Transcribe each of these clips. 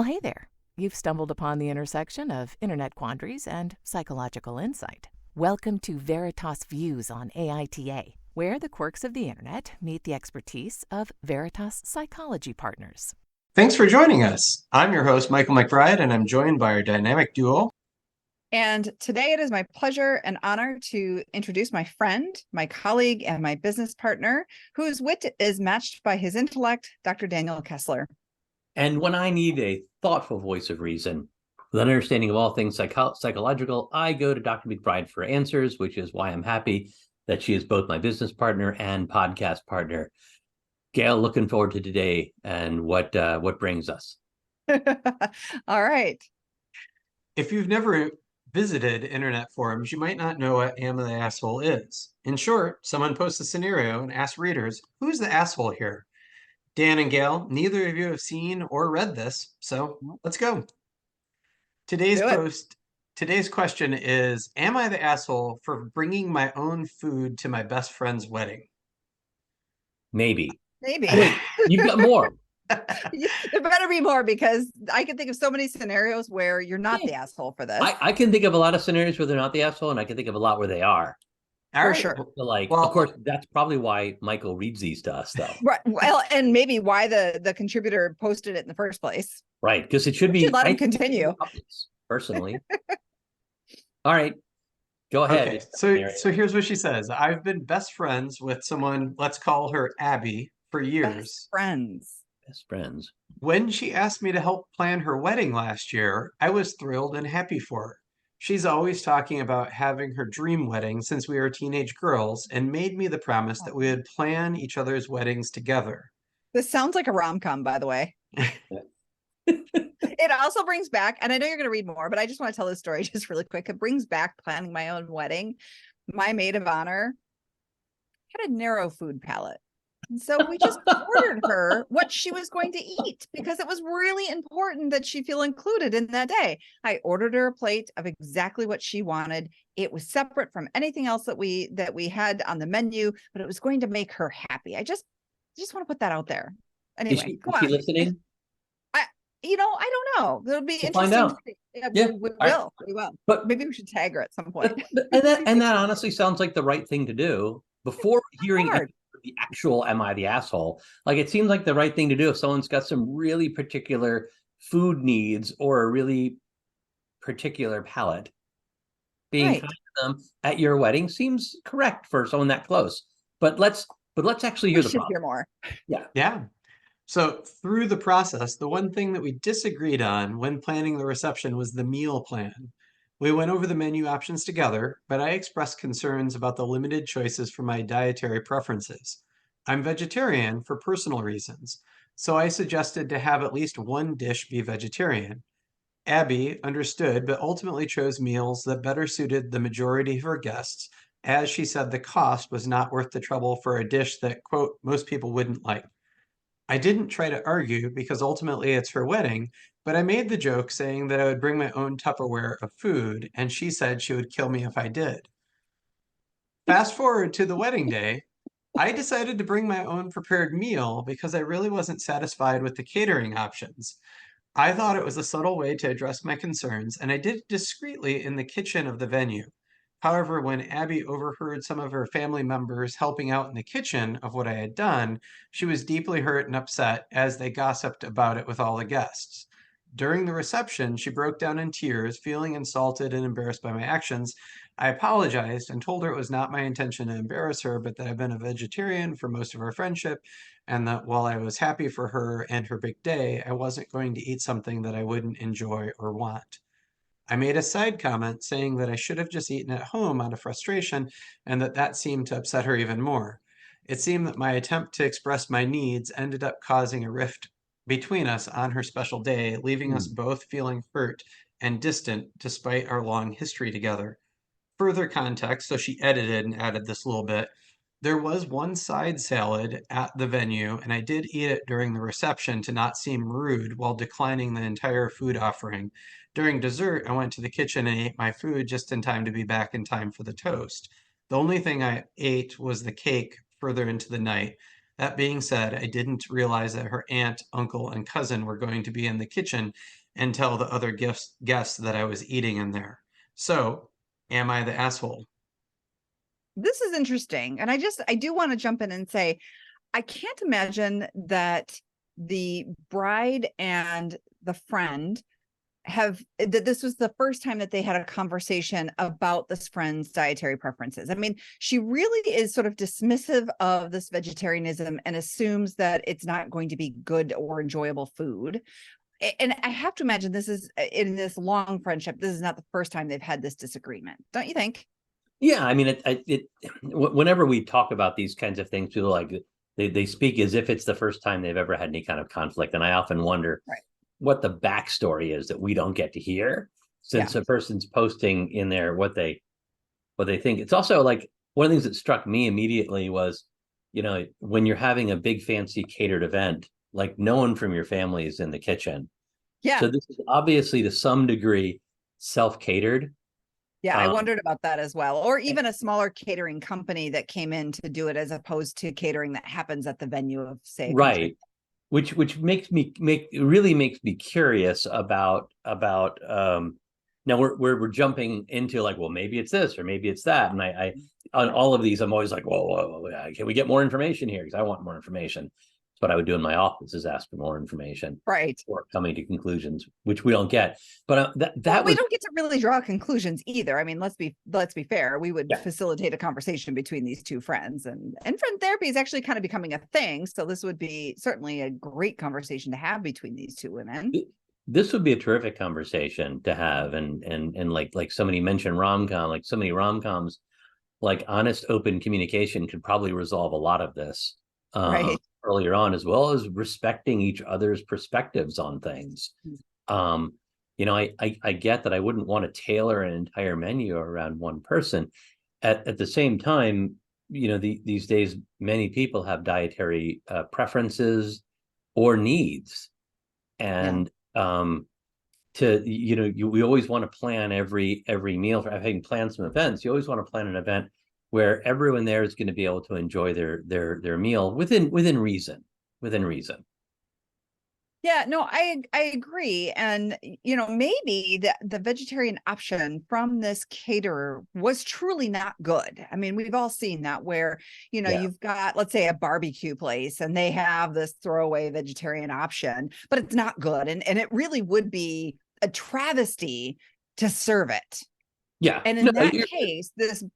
Well, hey there. You've stumbled upon the intersection of internet quandaries and psychological insight. Welcome to Veritas Views on AITA, where the quirks of the internet meet the expertise of Veritas Psychology Partners. Thanks for joining us. I'm your host, Michael McBride, and I'm joined by our dynamic duo. And today it is my pleasure and honor to introduce my friend, my colleague, and my business partner, whose wit is matched by his intellect, Dr. Daniel Kessler. And when I need a thoughtful voice of reason, with an understanding of all things psychological, I go to Dr. McBride for answers, which is why I'm happy that she is both my business partner and podcast partner. Gayle, looking forward to today and what brings us. All right. If you've never visited internet forums, you might not know what Am I the Asshole is. In short, someone posts a scenario and asks readers, who's the asshole here? Dan and Gayle, neither of you have seen or read this, so let's go. Today's question is, am I the asshole for bringing my own food to my best friend's wedding? Maybe. Wait, you've got more. There better be more, because I can think of so many scenarios where you're not the asshole for this. I can think of a lot of scenarios where they're not the asshole, and I can think of a lot where they are. For sure. Of course, that's probably why Michael reads these to us, though. Right. Well, and maybe why the contributor posted it in the first place. Right, because it should be. Let him continue. Personally. All right. Go ahead. Okay. So here's what she says. I've been best friends with someone, let's call her Abby, for years. Best friends. When she asked me to help plan her wedding last year, I was thrilled and happy for her. She's always talking about having her dream wedding since we were teenage girls and made me the promise that we would plan each other's weddings together. This sounds like a rom-com, by the way. It also brings back, and I know you're going to read more, but I just want to tell this story just really quick. It brings back planning my own wedding. My maid of honor had a narrow food palate. And so we just ordered her what she was going to eat, because it was really important that she feel included in that day. I ordered her a plate of exactly what she wanted. It was separate from anything else that we had on the menu, but it was going to make her happy. I just want to put that out there. Anyway, is she listening? I don't know. It'll be interesting. Find out. We will. But maybe we should tag her at some point. And that honestly sounds like the right thing to do before hearing the actual "Am I the asshole?" Like, it seems like the right thing to do if someone's got some really particular food needs or a really particular palate. Being kind to them at your wedding seems correct for someone that close. But let's actually hear the problem. Hear more. Yeah. So through the process, the one thing that we disagreed on when planning the reception was the meal plan. We went over the menu options together, but I expressed concerns about the limited choices for my dietary preferences. I'm vegetarian for personal reasons, so I suggested to have at least one dish be vegetarian. Abby understood, but ultimately chose meals that better suited the majority of her guests, as she said the cost was not worth the trouble for a dish that, quote, most people wouldn't like. I didn't try to argue because ultimately it's her wedding, but I made the joke saying that I would bring my own Tupperware of food, and she said she would kill me if I did. Fast forward to the wedding day, I decided to bring my own prepared meal because I really wasn't satisfied with the catering options. I thought it was a subtle way to address my concerns, and I did it discreetly in the kitchen of the venue. However, when Abby overheard some of her family members helping out in the kitchen of what I had done, she was deeply hurt and upset as they gossiped about it with all the guests. During the reception, she broke down in tears, feeling insulted and embarrassed by my actions. I apologized and told her it was not my intention to embarrass her, but that I've been a vegetarian for most of our friendship, and that while I was happy for her and her big day, I wasn't going to eat something that I wouldn't enjoy or want. I made a side comment saying that I should have just eaten at home out of frustration, and that seemed to upset her even more. It seemed that my attempt to express my needs ended up causing a rift between us on her special day, leaving us both feeling hurt and distant despite our long history together. Further context, so she edited and added this little bit. There was one side salad at the venue, and I did eat it during the reception to not seem rude while declining the entire food offering. During dessert, I went to the kitchen and ate my food just in time to be back in time for the toast. The only thing I ate was the cake further into the night. That being said, I didn't realize that her aunt, uncle, and cousin were going to be in the kitchen and tell the other guests that I was eating in there. So, am I the asshole? This is interesting. And I do want to jump in and say, I can't imagine that the bride and the friend that this was the first time that they had a conversation about this friend's dietary preferences. I mean, she really is sort of dismissive of this vegetarianism and assumes that it's not going to be good or enjoyable food. And I have to imagine this is, in this long friendship, this is not the first time they've had this disagreement. Don't you think? Yeah, I mean, whenever we talk about these kinds of things, people like they speak as if it's the first time they've ever had any kind of conflict, and I often wonder what the backstory is that we don't get to hear, since a person's posting in there what they think. It's also like one of the things that struck me immediately was, when you're having a big fancy catered event, like no one from your family is in the kitchen. Yeah. So this is obviously to some degree self-catered. Yeah, I wondered about that as well. Or even a smaller catering company that came in to do it, as opposed to catering that happens at the venue of, say, right. Which makes me curious about now we're jumping into like, well, maybe it's this or maybe it's that, and I on all of these I'm always like, whoa, can we get more information here, because I want more information. That's what I would do in my office, is ask for more information, right, or coming to conclusions, which we don't get. But we don't get to really draw conclusions either. I mean, let's be fair. We would facilitate a conversation between these two friends, and friend therapy is actually kind of becoming a thing. So this would be certainly a great conversation to have between these two women. This would be a terrific conversation to have, and like somebody mentioned rom-com, like so many rom-coms, like honest, open communication could probably resolve a lot of this. Right. Earlier on, as well as respecting each other's perspectives on things. I get that I wouldn't want to tailor an entire menu around one person. At the same time, these days, many people have dietary preferences or needs. And we always want to plan every meal. For having planned some events, you always want to plan an event where everyone there is going to be able to enjoy their meal within reason. Yeah, no, I agree. And, maybe the vegetarian option from this caterer was truly not good. I mean, we've all seen that, where, you've got, let's say, a barbecue place and they have this throwaway vegetarian option, but it's not good. And it really would be a travesty to serve it. Yeah. And in that case,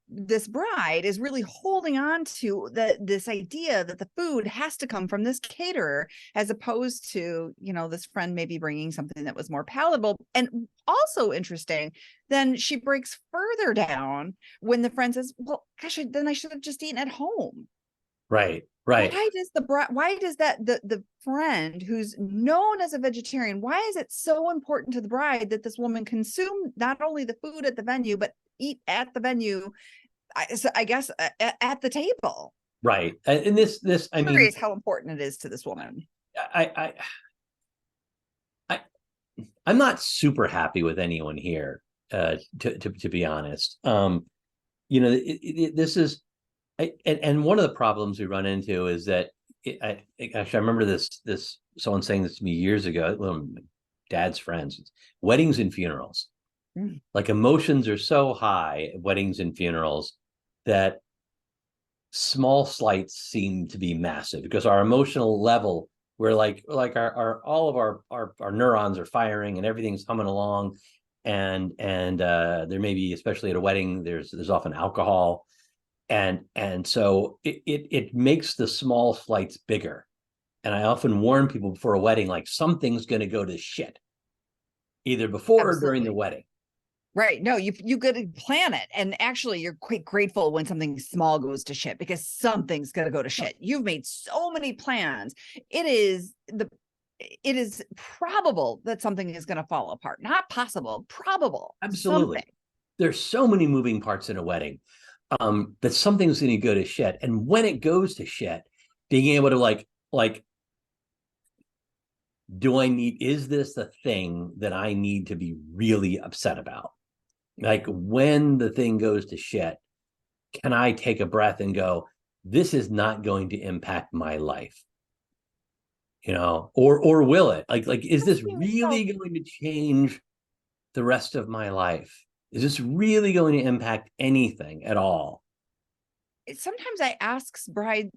this bride is really holding on to this idea that the food has to come from this caterer, as opposed to, this friend maybe bringing something that was more palatable. And also interesting, then she breaks further down when the friend says, well, gosh, then I should have just eaten at home. Right. Why does the friend who's known as a vegetarian, why is it so important to the bride that this woman consume not only the food at the venue, but eat at the venue, I guess at the table? Right. And this I'm curious how important it is to this woman. I'm not super happy with anyone here, to be honest. This is. And one of the problems we run into is that I remember this someone saying this to me years ago. One of my dad's friends, weddings and funerals, like emotions are so high at weddings and funerals that small slights seem to be massive, because our emotional level, we're like our all of our neurons are firing and everything's humming along, and there may be, especially at a wedding, there's often alcohol. And so it makes the small flights bigger. And I often warn people before a wedding, like, something's going to go to shit, either before or during the wedding. Right. No, you got to plan it. And actually, you're quite grateful when something small goes to shit, because something's going to go to shit. You've made so many plans. It is probable that something is going to fall apart. Not possible, probable. Absolutely. Something. There's so many moving parts in a wedding. That something's going to go to shit. And when it goes to shit, being able to like, is this the thing that I need to be really upset about? Like, when the thing goes to shit, can I take a breath and go, this is not going to impact my life, or will it? Like, is this really going to change the rest of my life? Is this really going to impact anything at all? Sometimes I ask brides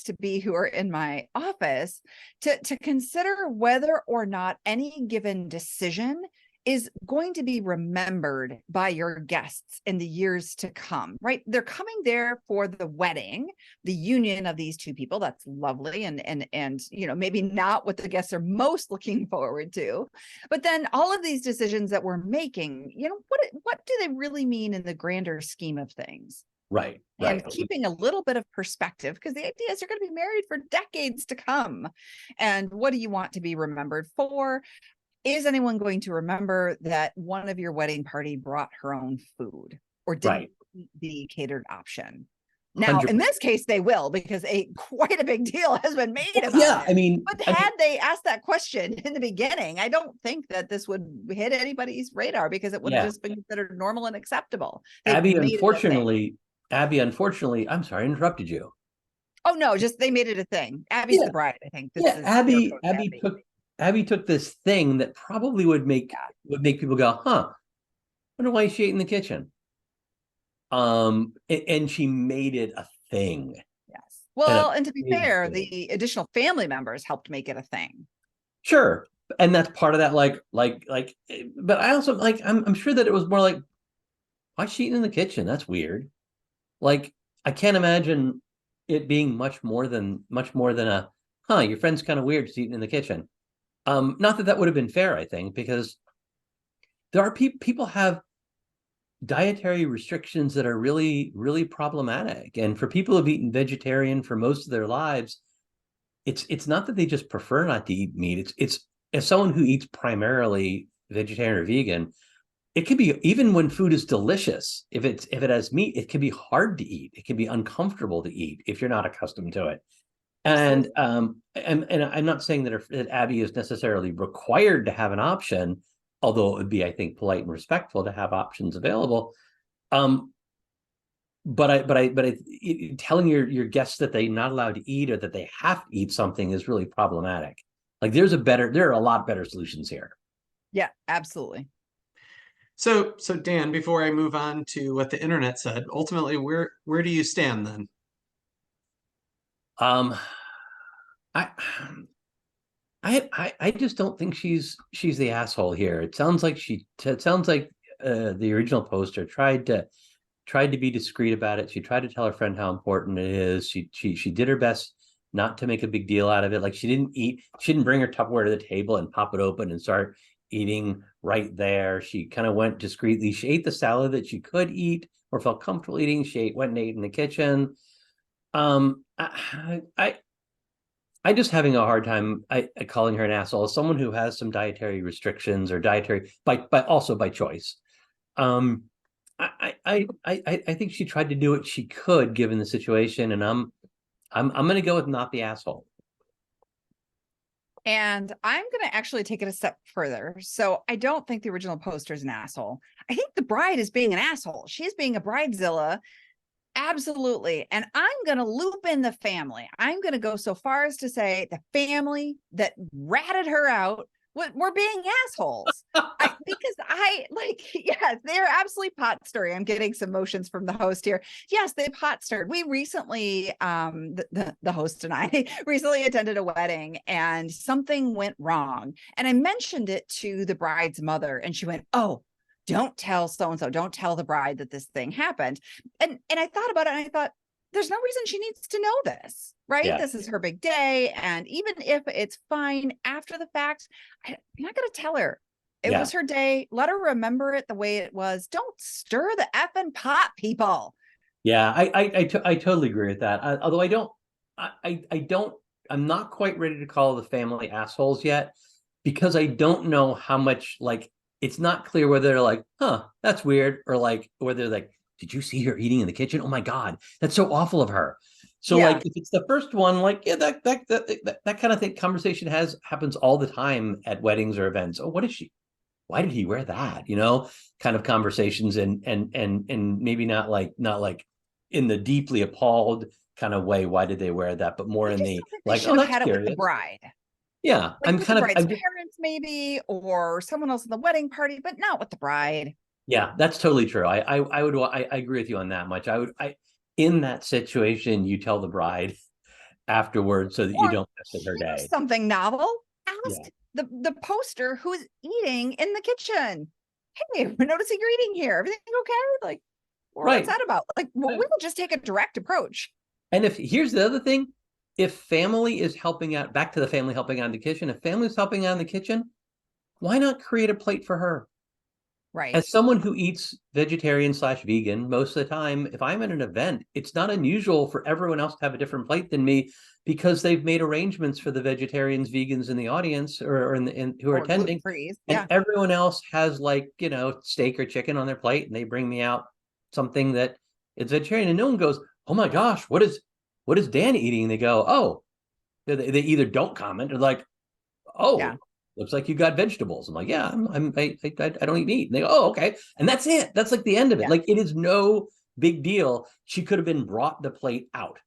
to be who are in my office to consider whether or not any given decision is going to be remembered by your guests in the years to come, right? They're coming there for the wedding, the union of these two people. That's lovely. And maybe not what the guests are most looking forward to, but then all of these decisions that we're making, what do they really mean in the grander scheme of things? Right. And keeping a little bit of perspective, because the idea is you're going to be married for decades to come. And what do you want to be remembered for? Is anyone going to remember that one of your wedding party brought her own food or didn't eat the catered option? Now, 100%. In this case, they will, because quite a big deal has been made about it. But had they asked that question in the beginning, I don't think that this would hit anybody's radar, because it would have just been considered normal and acceptable. Abby, unfortunately, I'm sorry, I interrupted you. Oh, no, just they made it a thing. Abby's the bride, I think. Abby took this thing that probably would make people go, huh, I wonder why she ate in the kitchen. And she made it a thing. Yes. Well, and to be fair, the additional family members helped make it a thing. Sure. And that's part of that, but I also I'm sure that it was more like, why is she eating in the kitchen? That's weird. Like, I can't imagine it being much more than a, your friend's kind of weird, she's eating in the kitchen. Not that would have been fair, I think, because there are people have dietary restrictions that are really, really problematic. And for people who've eaten vegetarian for most of their lives, it's not that they just prefer not to eat meat. It's as someone who eats primarily vegetarian or vegan, it could be, even when food is delicious, if it has meat, it can be hard to eat. It can be uncomfortable to eat if you're not accustomed to it. And I'm not saying that Abby is necessarily required to have an option, although it would be, I think, polite and respectful to have options available. But telling your guests that they're not allowed to eat or that they have to eat something is really problematic. Like, there are a lot better solutions here. Yeah, absolutely. So Dan, before I move on to what the internet said, ultimately, where do you stand then? I just don't think she's the asshole here. It sounds like the original poster tried to be discreet about it. She tried to tell her friend how important it is. She did her best not to make a big deal out of it. Like, she didn't bring her Tupperware to the table and pop it open and start eating right there. She kind of went discreetly. She ate the salad that she could eat or felt comfortable eating. She went and ate in the kitchen. I just having a hard time calling her an asshole as someone who has some dietary restrictions or dietary also by choice. I think she tried to do what she could given the situation, and I'm going to go with not the asshole. And I'm going to actually take it a step further. So I don't think the original poster is an asshole. I think the bride is being an asshole. She's being a bridezilla. Absolutely. And I'm going to loop in the family. I'm going to go so far as to say the family that ratted her out were being assholes. Yes, they're absolutely pot stirring. I'm getting some motions from the host here. Yes, they pot stirred. We recently, the host and I recently attended a wedding, and something went wrong. And I mentioned it to the bride's mother, and she went, "Oh, don't tell so-and-so, don't tell the bride that this thing happened." And I thought about it, and I thought, there's no reason she needs to know this, right? Yeah. This is her big day. And even if it's fine after the fact, I'm not going to tell her. It was her day. Let her remember it the way it was. Don't stir the effing pot, people. Yeah, I totally agree with that. Although I'm not quite ready to call the family assholes yet, because I don't know how much, it's not clear whether they're like, huh, that's weird, or whether they're like, did you see her eating in the kitchen? Oh my God, that's so awful of her. So if it's the first one, that kind of thing, conversation happens all the time at weddings or events. Oh, what is she? why did he wear that? Kind of conversations, and maybe not like in the deeply appalled kind of way, why did they wear that, but more I in just the don't think they like, should oh, have that's had it with curious. the bride. Yeah, Like I'm with kind the of bride's parents maybe, or someone else in the wedding party, but not with the bride. yeah, that's totally true. I agree with you on that much. In that situation, you tell the bride afterwards so that you Or don't mess with her here's day. something novel. Yeah. Ask the poster who's eating in the kitchen. Hey, we're noticing you're eating here. Everything okay? Like, or what's Right. that about? Like, well, we will just take a direct approach. And here's the other thing, if family is helping out, back to the family helping out in the kitchen, if family's helping out in the kitchen, why not create a plate for her? Right. As someone who eats vegetarian/vegan most of the time, if I'm at an event, it's not unusual for everyone else to have a different plate than me, because they've made arrangements for the vegetarians, vegans in the audience, or who are attending. And Yeah. everyone else has, like, steak or chicken on their plate, and they bring me out something that is vegetarian, and no one goes, oh my gosh, what is Dan eating? And they go, oh, they either don't comment or like, oh, Yeah. looks like you got vegetables. I'm like, yeah, I don't eat meat. And they go, oh, okay. And that's it. That's like the end of it. Yeah. Like, it is no big deal. She could have been brought the plate out.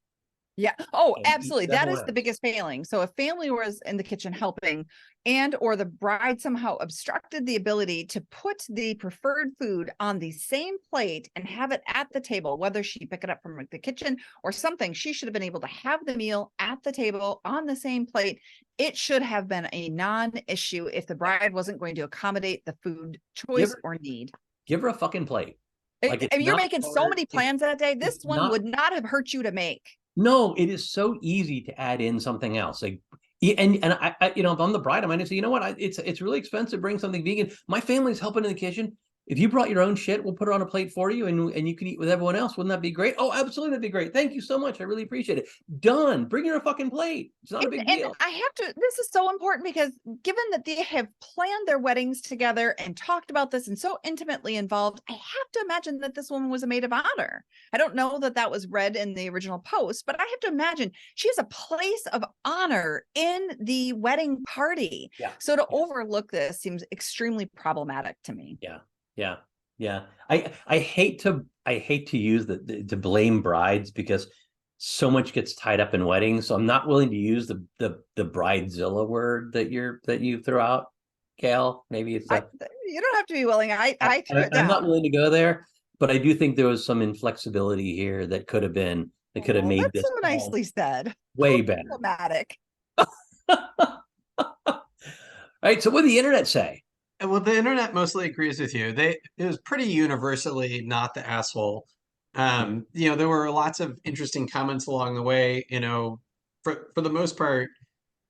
Yeah. Oh, And absolutely. That is the else. biggest failing. So if family was in the kitchen helping, and or the bride somehow obstructed the ability to put the preferred food on the same plate and have it at the table, whether she pick it up from the kitchen or something, she should have been able to have the meal at the table on the same plate. It should have been a non-issue if the bride wasn't going to accommodate the food choice or need. Give her a fucking plate. Like, if you're making so many plans that day, this one would not have hurt you to make. No, it is so easy to add in something else. Like, and I if I'm the bride, I might say, you know what, it's really expensive to bring something vegan. My family's helping in the kitchen. If you brought your own shit, we'll put it on a plate for you, and you can eat with everyone else. Wouldn't that be great? Oh, absolutely, that'd be great. Thank you so much. I really appreciate it. Done. Bring her a fucking plate. It's not a big deal. And I have to, this is so important, because given that they have planned their weddings together and talked about this and so intimately involved, I have to imagine that this woman was a maid of honor. I don't know that that was read in the original post, but I have to imagine she has a place of honor in the wedding party. Yeah. So to overlook this seems extremely problematic to me. Yeah. I hate to use to blame brides, because so much gets tied up in weddings. So I'm not willing to use the bridezilla word that you threw out, Gayle. Maybe it's you don't have to be willing. I threw it down. I'm not willing to go there, but I do think there was some inflexibility here that could have made that's this so nicely said. way better. Diplomatic. All right. So what did the internet say? Well, the internet mostly agrees with you. It was pretty universally not the asshole. There were lots of interesting comments along the way. For the most part,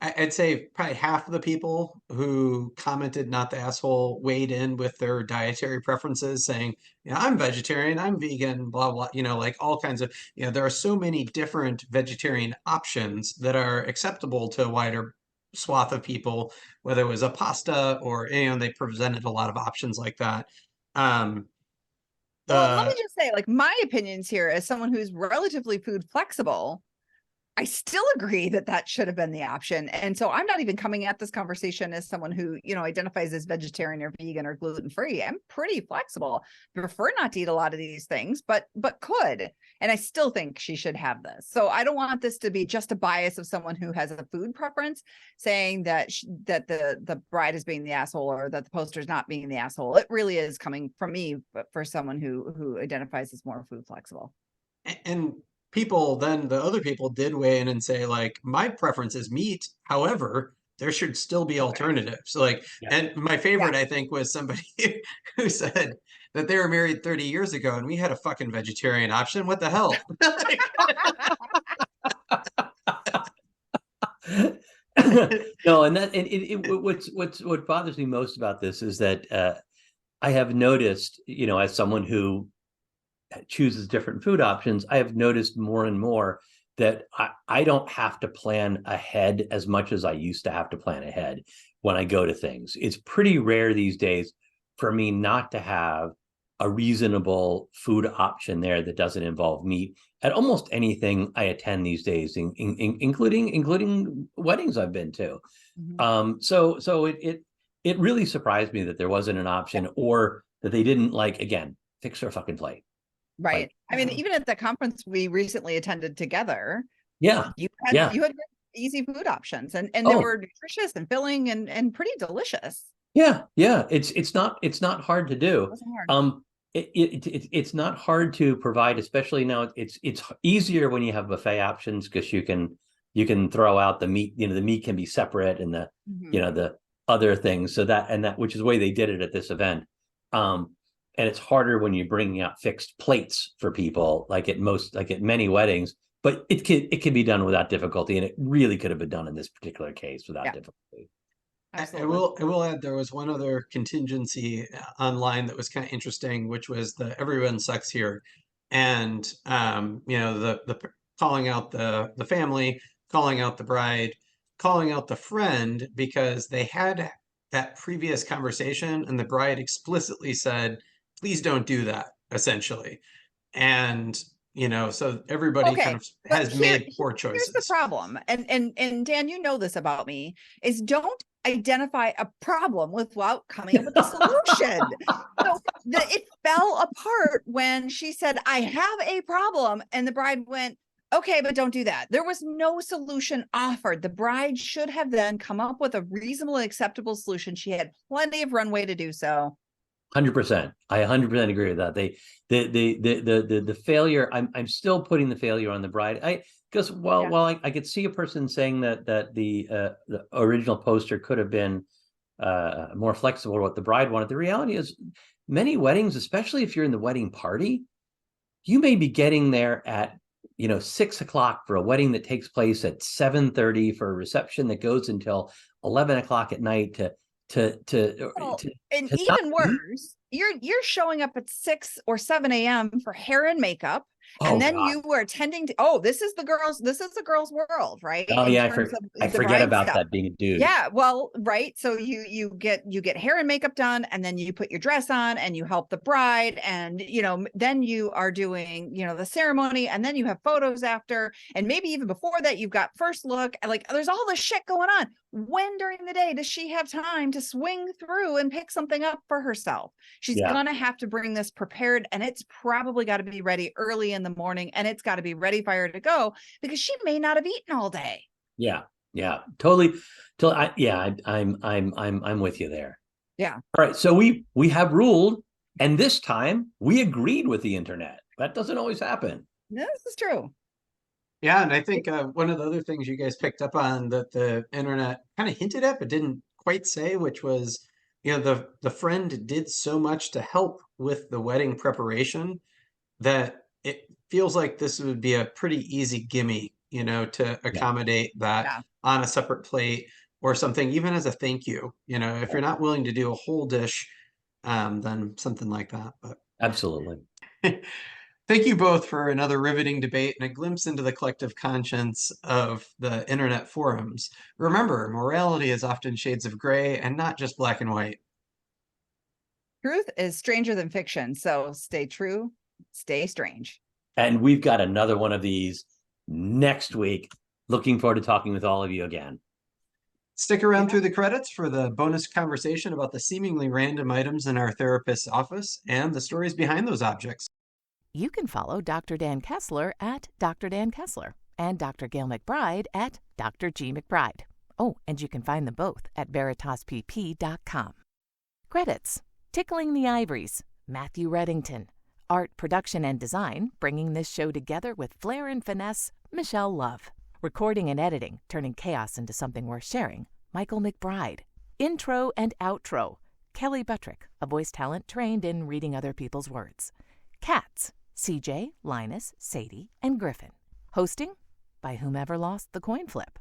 I'd say probably half of the people who commented not the asshole weighed in with their dietary preferences, saying, I'm vegetarian, I'm vegan, blah, blah, like all kinds of, there are so many different vegetarian options that are acceptable to a wider swath of people, whether it was a pasta or, they presented a lot of options like that. Well, let me just say, like, my opinions here as someone who's relatively food flexible, I still agree that that should have been the option. And so I'm not even coming at this conversation as someone who, identifies as vegetarian or vegan or gluten-free. I'm pretty flexible. Prefer not to eat a lot of these things, but could. And I still think she should have this. So I don't want this to be just a bias of someone who has a food preference saying that that the bride is being the asshole, or that the poster is not being the asshole. It really is coming from me, but for someone who identifies as more food flexible. And the other people did weigh in and say, like, my preference is meat. However, there should still be alternatives. And my favorite, I think, was somebody who said that they were married 30 years ago and we had a fucking vegetarian option. What the hell? No, and what bothers me most about this is that I have noticed, as someone who chooses different food options, I have noticed more and more that I don't have to plan ahead as much as I used to have to plan ahead when I go to things. It's pretty rare these days for me not to have a reasonable food option there that doesn't involve meat at almost anything I attend these days, including weddings I've been to. Mm-hmm. So it really surprised me that there wasn't an option, or that they didn't, like, again, fix their fucking plate. Right. Like, I mean, even at the conference we recently attended together, yeah, you yeah. had easy food options, and they were nutritious and filling and pretty delicious. Yeah, yeah. It's not hard to do. It wasn't hard. It's not hard to provide, especially now. It's easier when you have buffet options, because you can throw out the meat. You know, the meat can be separate, and the the other things. So that which is the way they did it at this event. And it's harder when you're bringing out fixed plates for people, like at many weddings. But it can be done without difficulty, and it really could have been done in this particular case without difficulty. Absolutely. I will add, there was one other contingency online that was kind of interesting, which was the everyone sucks here, and the calling out the family, calling out the bride, calling out the friend, because they had that previous conversation, and the bride explicitly said, "Please don't do that," essentially, and so everybody kind of has made poor choices. Here's the problem, and Dan, you know this about me, is don't identify a problem without coming up with a solution. So it fell apart when she said, "I have a problem," and the bride went, "Okay, but don't do that." There was no solution offered. The bride should have then come up with a reasonable, acceptable solution. She had plenty of runway to do so. 100%. I 100% agree with that. The failure. I'm still putting the failure on the bride. Because while I could see a person saying that the original poster could have been more flexible to what the bride wanted, the reality is many weddings, especially if you're in the wedding party, you may be getting there at 6 o'clock for a wedding that takes place at 7:30 for a reception that goes until 11 o'clock at night and even worse, you're showing up at 6 or 7 a.m. for hair and makeup. And then you were attending to, this is the girl's world, right? Oh, yeah, I forget about that being a dude. Yeah, well, right. So you get hair and makeup done, and then you put your dress on, and you help the bride, and then you are doing the ceremony, and then you have photos after, and maybe even before that you've got first look. Like, there's all this shit going on. When during the day does she have time to swing through and pick something up for herself? She's gonna have to bring this prepared, and it's probably got to be ready early in the morning, and it's got to be ready for her to go, because she may not have eaten all day. Yeah, totally. I'm with you there. Yeah. All right. So we have ruled, and this time we agreed with the internet. That doesn't always happen. This is true. Yeah, and I think one of the other things you guys picked up on that the internet kind of hinted at but didn't quite say, which was, the friend did so much to help with the wedding preparation that it feels like this would be a pretty easy gimme, to accommodate that on a separate plate or something, even as a thank you. If you're not willing to do a whole dish, then something like that. But absolutely. Thank you both for another riveting debate and a glimpse into the collective conscience of the internet forums. Remember, morality is often shades of gray and not just black and white. Truth is stranger than fiction, so stay true, stay strange. And we've got another one of these next week. Looking forward to talking with all of you again. Stick around through the credits for the bonus conversation about the seemingly random items in our therapist's office and the stories behind those objects. You can follow Dr. Dan Kessler at Dr. Dan Kessler and Dr. Gayle MacBride at Dr. G. MacBride. Oh, and you can find them both at veritaspp.com. Credits: Tickling the Ivories, Matthew Reddington. Art, production, and design, bringing this show together with flair and finesse, Michelle Love. Recording and editing, turning chaos into something worth sharing, Michael MacBride. Intro and outro, Kelly Buttrick, a voice talent trained in reading other people's words. Cats, CJ, Linus, Sadie, and Griffin. Hosting by whomever lost the coin flip.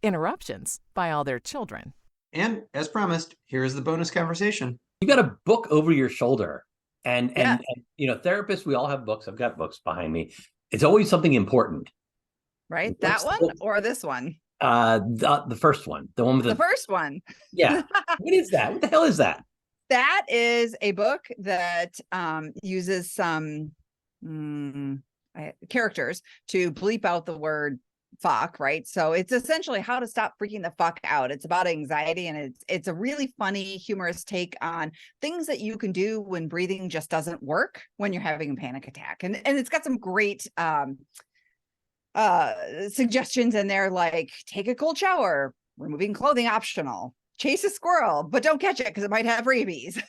Interruptions by all their children. And as promised, here is the bonus conversation. You got a book over your shoulder. And therapists, we all have books. I've got books behind me. It's always something important. Right? That one or this one? The first one. The one with the first one. Yeah. What is that? What the hell is that? That is a book that uses some characters to bleep out the word fuck, right? So it's essentially how to stop freaking the fuck out. It's about anxiety, and it's a really funny, humorous take on things that you can do when breathing just doesn't work when you're having a panic attack. And it's got some great suggestions in there, like take a cold shower, removing clothing optional, chase a squirrel, but don't catch it because it might have rabies.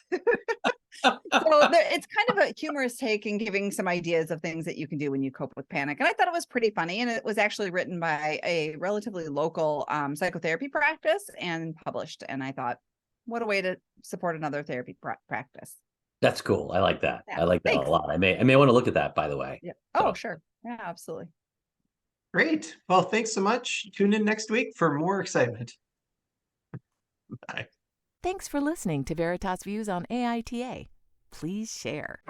So it's kind of a humorous take and giving some ideas of things that you can do when you cope with panic. And I thought it was pretty funny. And it was actually written by a relatively local psychotherapy practice and published. And I thought, what a way to support another therapy practice. That's cool. I like that. Yeah, I like that thanks. a lot. I may want to look at that, by the way. Yeah. Oh, sure. Yeah, absolutely. Great. Well, thanks so much. Tune in next week for more excitement. Bye. Thanks for listening to Veritas Views on AITA. Please share.